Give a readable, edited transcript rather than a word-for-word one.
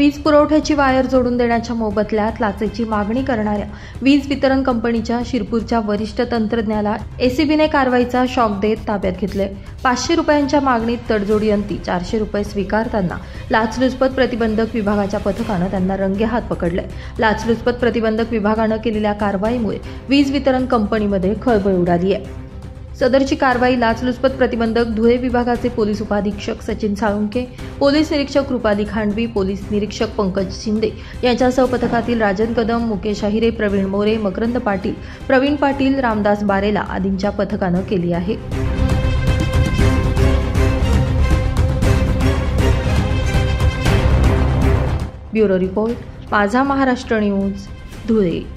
वीज पुरवठ्याची वायर जोडून देण्याच्या मोबदल्यात लाचेची मागणी करणाऱ्या वीज वितरण कंपनीच्या शिरपूरच्या वरिष्ठ तंत्रज्ञाला एसीबीने कारवाईचा शॉक देत ताब्यात घेतले। 500 रुपयांच्या मागणीत तडजोडीअंती 400 रुपये स्वीकारताना लाचलुचपत प्रतिबंधक विभागाच्या पथकानं त्यांना रंगेहात पकडले। लाचलुचपत प्रतिबंधक विभागानं केलेल्या कारवाईमुळे वीज वितरण कंपनीमध्ये खळबळ उडाली आहे। सदरची कारवाई लाचलुचपत प्रतिबंधक धुळे विभागाचे पोलीस उपाधीक्षक सचिन साळुंखे, पोलीस निरीक्षक रुपाली खांडवी, पोलीस निरीक्षक पंकज शिंदे यांच्यासह पथकातील राजन कदम, मुकेश अहिरे, प्रवीण मोरे, मकरंद पाटील, प्रवीण पाटील, रामदास बारेला आदींच्या पथकानं केली आहे। ब्युरो रिपोर्ट, माझा महाराष्ट्र न्यूज, धुळे।